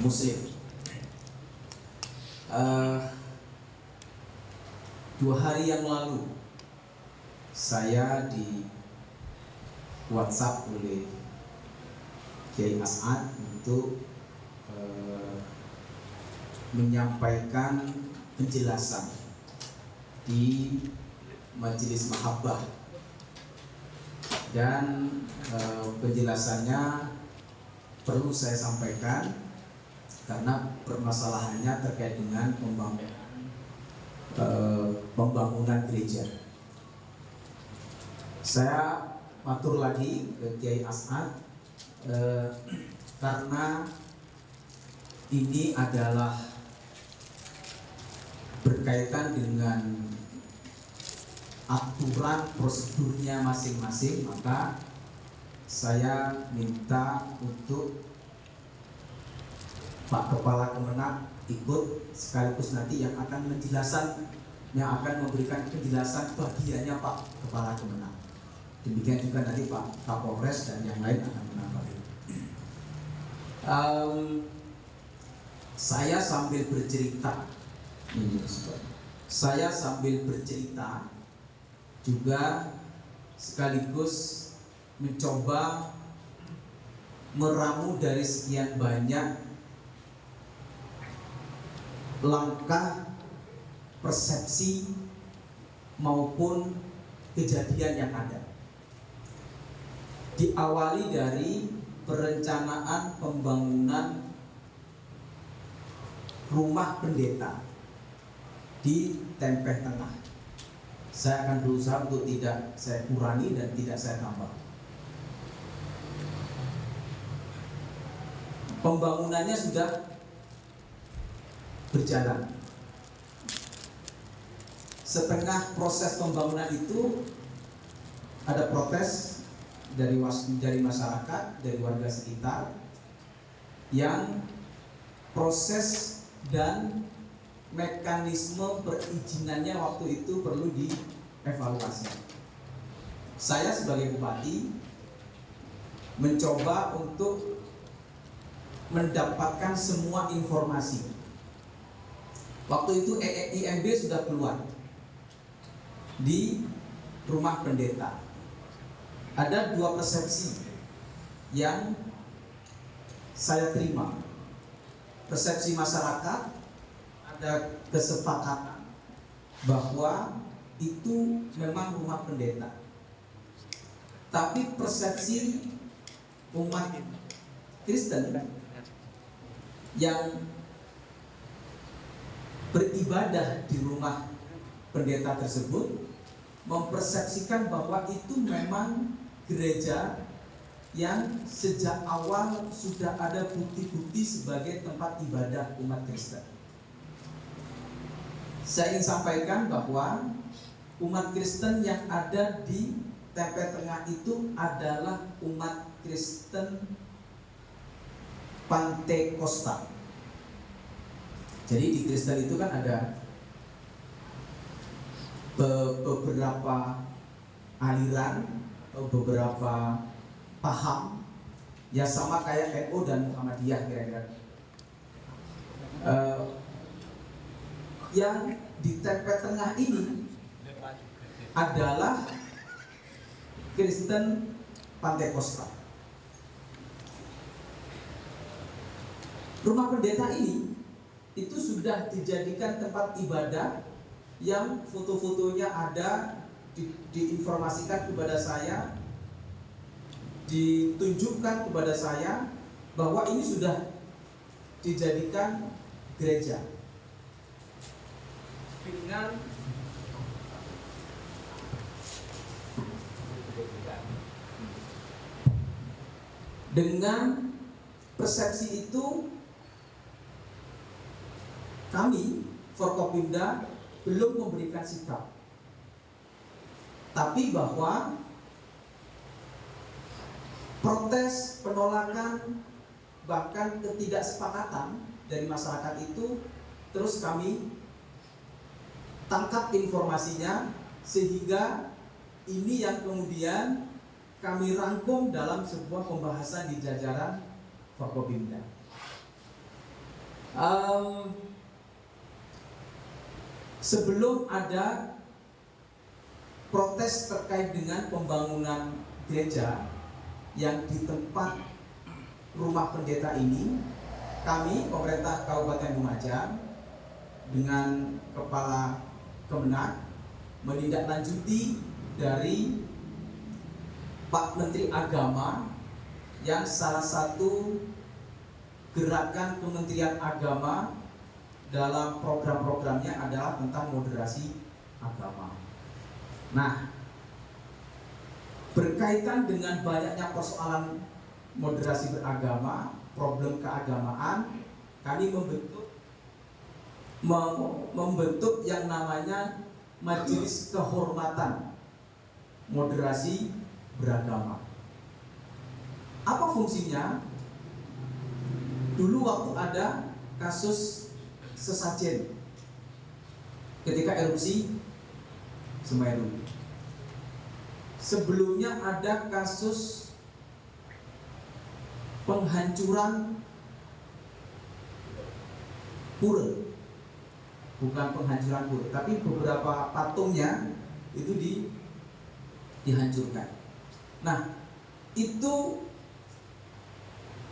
Muslim. 2 hari yang lalu saya di WhatsApp oleh Kiai As'ad untuk menyampaikan penjelasan di Majelis Mahabbah, dan penjelasannya perlu saya sampaikan karena permasalahannya terkait dengan pembangunan gereja. Saya matur lagi ke Kiai As'ad karena ini adalah berkaitan dengan aturan prosedurnya masing-masing, maka saya minta untuk Pak Kepala Kemenag ikut, sekaligus nanti yang akan memberikan penjelasan bagiannya Pak Kepala Kemenag. Demikian juga nanti Pak Kapolres dan yang lain akan menambahkan. Saya sambil bercerita juga sekaligus mencoba meramu dari sekian banyak langkah persepsi maupun kejadian yang ada. Diawali dari perencanaan pembangunan rumah pendeta di Tempeh Tengah. Saya akan berusaha untuk tidak saya kurangi dan tidak saya tambah. Pembangunannya sudah berjalan. Setengah proses pembangunan itu ada protes dari masyarakat, dari warga sekitar, yang proses dan mekanisme perizinannya waktu itu perlu dievaluasi. Saya sebagai bupati mencoba untuk mendapatkan semua informasi. Waktu itu IMB sudah keluar di rumah pendeta. Ada 2 persepsi yang saya terima. Persepsi masyarakat, ada kesepakatan bahwa itu memang rumah pendeta. Tapi persepsi umat Kristen yang beribadah di rumah pendeta tersebut mempersepsikan bahwa itu memang gereja yang sejak awal sudah ada bukti-bukti sebagai tempat ibadah umat Kristen. Saya ingin sampaikan bahwa umat Kristen yang ada di Tempeh Tengah itu adalah umat Kristen Pantekosta. Jadi di Kristen itu kan ada beberapa aliran, beberapa paham, ya sama kayak NU dan Muhammadiyah kira-kira. Yang di Tempeh Tengah ini adalah Kristen Pantekosta. Rumah pendeta ini itu sudah dijadikan tempat ibadah yang foto-fotonya ada, diinformasikan kepada saya, ditunjukkan kepada saya bahwa ini sudah dijadikan gereja dengan persepsi itu. Kami Forkopimda belum memberikan sikap, tapi bahwa protes, penolakan, bahkan ketidaksepakatan dari masyarakat itu terus kami tangkap informasinya, sehingga ini yang kemudian kami rangkum dalam sebuah pembahasan di jajaran Forkopimda. Sebelum ada protes terkait dengan pembangunan gereja yang di tempat rumah pendeta ini, kami pemerintah Kabupaten Lumajang dengan Kepala Kemenak menindaklanjuti dari Pak Menteri Agama yang salah satu gerakan Kementerian Agama dalam program-programnya adalah tentang moderasi agama. Nah, berkaitan dengan banyaknya persoalan moderasi beragama, problem keagamaan, kami membentuk yang namanya Majelis Kehormatan Moderasi Beragama. Apa fungsinya? Dulu waktu ada kasus sesajen ketika erupsi Semeru. Sebelumnya ada kasus penghancuran pura, bukan penghancuran pura, tapi beberapa patungnya itu dihancurkan. Nah, itu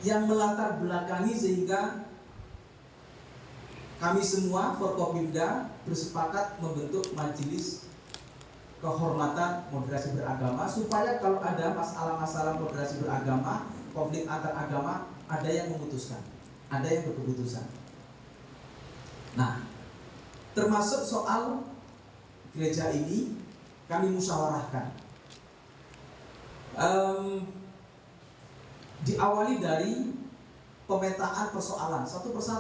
yang melatar belakangi sehingga kami semua Forkopimda bersepakat membentuk Majelis Kehormatan Moderasi Beragama, supaya kalau ada masalah-masalah moderasi beragama, konflik antar agama, ada yang memutuskan, ada yang berkeputusan. Nah, termasuk soal gereja ini kami musyawarahkan. Diawali dari pemetaan persoalan satu persatu.